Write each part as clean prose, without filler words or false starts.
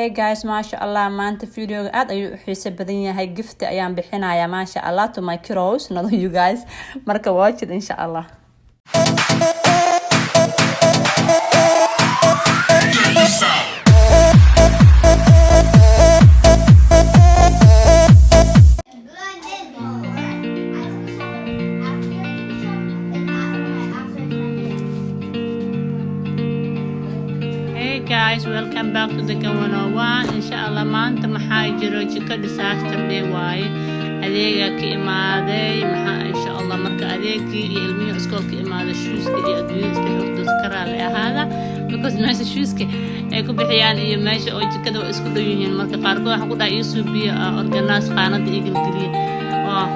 Hey guys, masha Allah, maanta video aad ayuu xiiso badan yahay. Gift ayaan bixinayaa masha Allah to my kiddos, not you guys. Marka watch it insha Allah. Guys, welcome back to the 101. Inshallah maanta maxaa jiro jiikad disaster day waaye adeega ka imaaday maxaa inshallah marka adeegii iyo ilmihi iskoolka imaaday shoeska iyo adduunka isdhexdooda karaa la ahaada because meesha shoeska ay ku bixiyaan iyo meesha oo jiikada waa isku dhow yihiin marka qaarkood waxa ku dhaay isu biyo organize qaanada iyo gilgiliye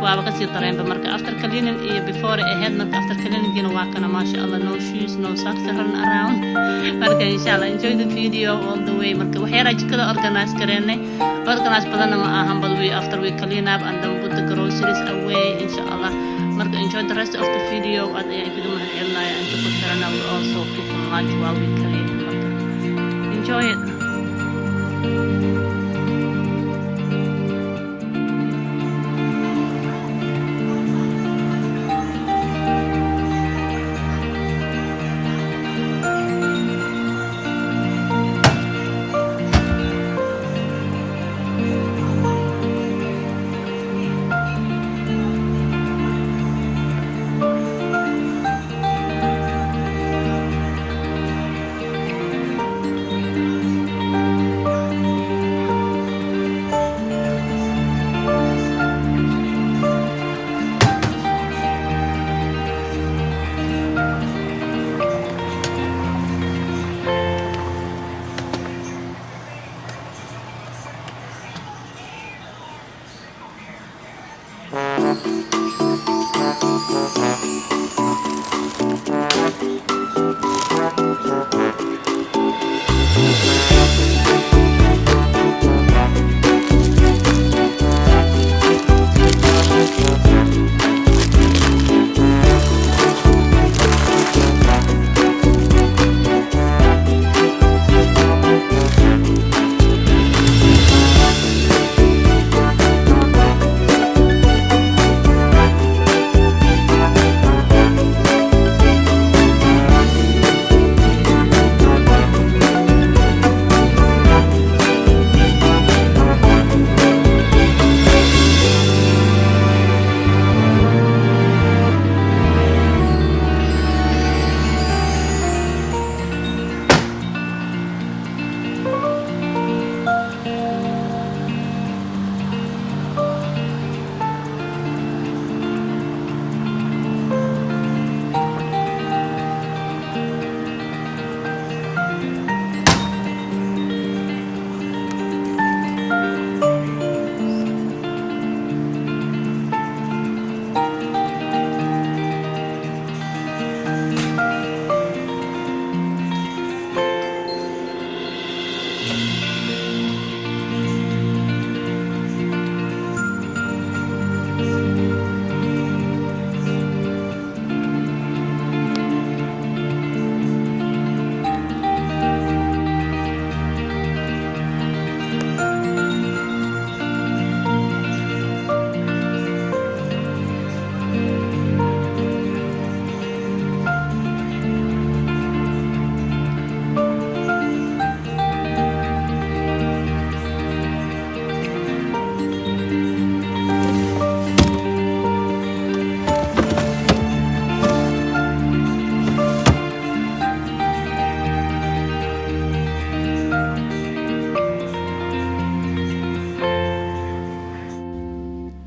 waaba ka sii dareenba marka after cleaning iyo before ahead marka after cleaning waa kana masha Allah no shoes no socks run around marka inshallah enjoy the video all the way marka waxyaala jiikada organize kareenay organize badan ma ahan but we after we clean up and then put the groceries away inshallah marka enjoy the rest of the video and I give them an and to put her now also cook lunch while we clean marka enjoy it.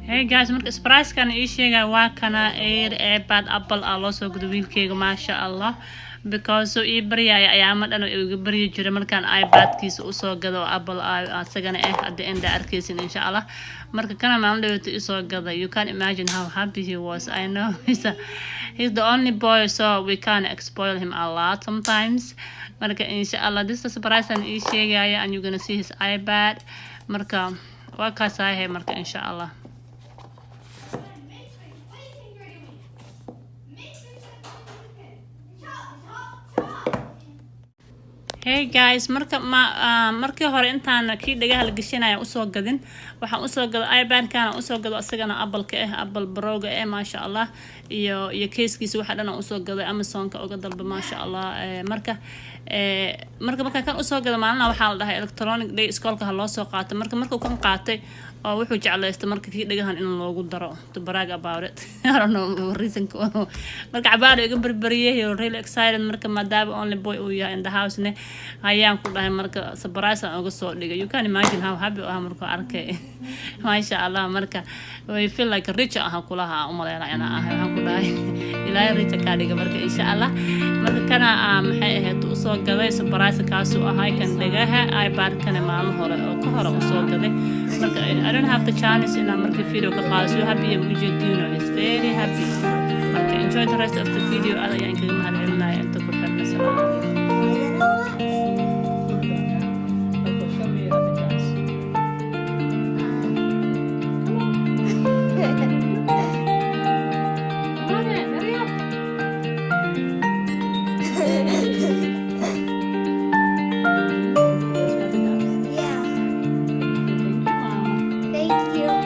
Hey guys, marka surprise kan ii sheegay waa kana iPad Apple loo soo gudo wiilkeyga masha Allah because so ii bariyay ayaama dhan oo iga bariyo jiray markaan iPad-kiisa u soo gado Apple asagana at the end arkaysin insha Allah marka kana maalin dhaweeyay ii soo gaday. You can imagine how happy he was. I know he's the only boy, so we can spoil him a lot sometimes. Marka insha Allah this is surprise an ii sheegay and you're gonna see his iPad marka waa kaasahay marka insha Allah. Hey guys, markii hore intaan kii dhagaha la gashanaya usoo gadin waxaan usoo gado iPad-kana usoo gado asagana Apple Pro-ga maasha Allah iyo case-kiisa waxa dhan usoo gado Amazon-ka uga dalba maasha Allah marka kan usoo gado maalina waxa la dhahay electronic day iskoolka loo soo qaato markuu kan qaatay oo wuxuu jeclaystay marka kii dhagahan in loogu daro to brag about it I don't know reason marka cabaar iga barbariyay really excited marka maadaama only boy uu yahay in the house ne ayaan ku dhahay marka surprise aan uga soo dhigay you can imagine how happy ah markuu arkay maasha Allah marka we feel like rich kulaha umaleena inaan ahay waxaan ku dhahay ilaahay rich ka dhiga marka insha Allah marka kana maxay ahayd u soo gaday surprise kaas oo ahay kan dhagaha iPad kana maalin hore oo ka hore u soo gaday marka I don't have the chance in marka video ka qaado so happy you is very happy marka enjoy the rest of the video ayaan kaga mahadcelinahay inta ku xirna salaam Thank you.